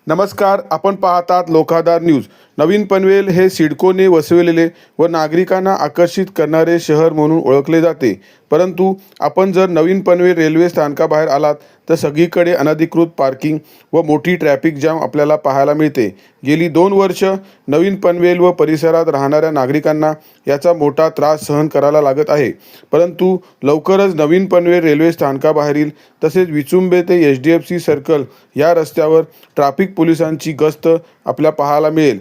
नमस्कार, आपण पाहतात लोकाधार न्यूज। नवीन पनवेल हे सिडकोने वसविलेले व नागरिकांना आकर्षित करणारे शहर म्हणून ओळखले जाते। परंतु आपण जर नवीन पनवेल रेल्वे स्थानकाबाहेर आलात तर सगळीकडे अनधिकृत पार्किंग व मोठी ट्रॅफिक जाम आपल्याला पाहायला मिळते। गेली 2 वर्ष नवीन पनवेल व परिसरात राहणाऱ्या नागरिकांना याचा मोठा त्रास सहन करायला लागत आहे। परंतु लवकरच नवीन पनवेल रेल्वे स्थानकाबाहेरील तसेच विचुंबे ते HDFC सर्कल या रस्त्यावर ट्रॅफिक पोलिसांची गस्त आपल्या पाहायला मिळेल।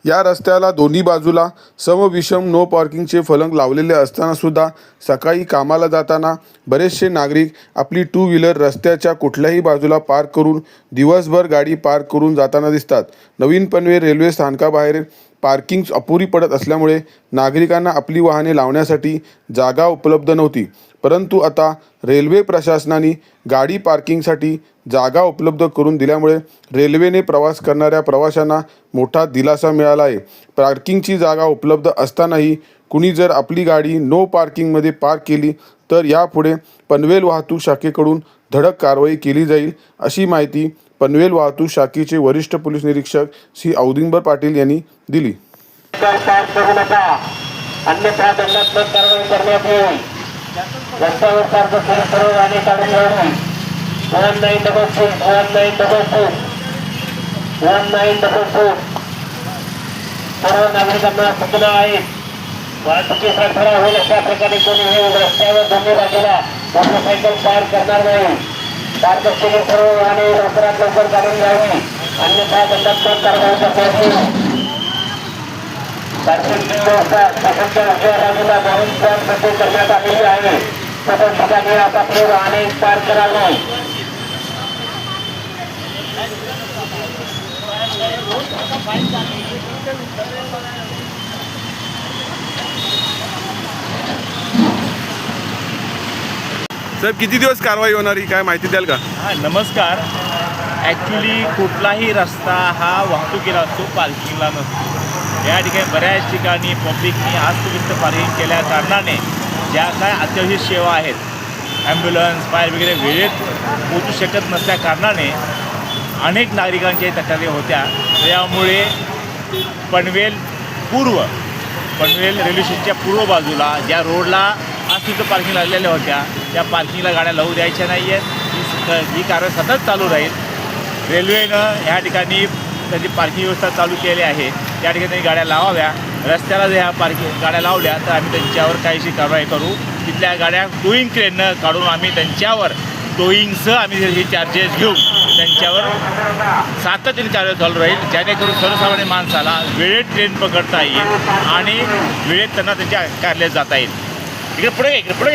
या रस्त्याला दोन्ही बाजूला समविषम नो पार्किंगचे फलक लावलेले असताना सुद्धा सकाळी कामाला जाताना बरेचसे नागरिक आपली 2 व्हीलर रस्त्याच्या कुठल्याही बाजूला पार्क करून दिवसभर गाडी पार्क करून जाताना दिसतात। नवीन पनवेल रेल्वे स्थानकाबाहेर पार्किंग अपुरी पडत असल्यामुळे नागरिकांना आपली वाहने लावण्यासाठी जागा उपलब्ध नव्हती। परंतु आता रेल्वे प्रशासनाने गाडी पार्किंगसाठी जागा उपलब्ध करून दिल्यामुळे रेल्वेने प्रवास करणाऱ्या प्रवाशांना मोठा दिलासा मिळाला आहे। पार्किंगची जागा उपलब्ध असतानाही कुणी जर आपली गाडी नो पार्किंगमध्ये पार्क केली तर यापुढे पनवेल वाहतूक शाखेकडून धडक कारवाई केली जाईल, अशी माहिती पनवेल वाहतूक शाखेचे वरिष्ठ पोलीस निरीक्षक श्री औदुंबर पाटील यांनी दिली। अन्यथा दंडात्मक कारवाई करण्यात येईल। रस्त्यावर सारखं सर्व गाडी काढून घ्यावी। 1944 सर्व नागरिकांना सूचना आहेत। वाहतुकीचा खरा होईल अशा प्रकारे कोणीही रस्त्यावर दोन्ही बाजूला मोटरसायकल पार्क करणार नाही। पार्क असलेली सर्व वाहने लवकरात लवकर काढून घ्यावी, अन्यथा दंडात्मक कारवाई करण्यात येईल। पार्किंगची व्यवस्था शासनाच्या उजव्या बाजूला जाऊन मध्ये करण्यात आलेली आहे। तसंच ठिकाणी आपापले वाहने पार्क करावे। साहेब, किती दिवस कारवाई होणार ही काय माहिती द्याल का? नमस्कार। ॲक्च्युली कुठलाही रस्ता हा वाहतुकीला असतो, पार्किंगला नसतो। या ठिकाणी बऱ्याच ठिकाणी पब्लिकनी अस्ताव्यस्त पार्किंग केल्या कारणाने ज्या काय अत्यावश्यक सेवा आहेत, ॲम्ब्युलन्स फायर वगैरे वेळेत पोहोचू शकत नसल्या कारणाने अनेक नागरिकांच्या तक्रारी होत्या। त्यामुळे पनवेल रेल्वे स्टेशनच्या पूर्व बाजूला ज्या रोडला अस्तित्व पार्किंग लागलेल्या होत्या त्या पार्किंगला गाड्या लावू द्यायच्या नाही आहेत। ही कारवाई सतत चालू राहील। रेल्वेनं ह्या ठिकाणी त्याची पार्किंग व्यवस्था चालू केली आहे, त्या ठिकाणी गाड्या लावाव्या। रस्त्याला जर ह्या गाड्या लावल्या तर आम्ही त्यांच्यावर काहीशी कारवाई करू। तिथल्या गाड्या टोईंग क्रेननं काढून आम्ही त्यांच्यावर टोईंगचं आम्ही हे चार्जेस घेऊन त्यांच्यावर सातत्याने कारवाई चालू राहील, जेणेकरून सर्वसामान्य माणसाला वेळेत ट्रेन पकडता येईल आणि वेळेत त्यांना त्यांच्या कार्यालयात जाता येईल। इकडे पुढे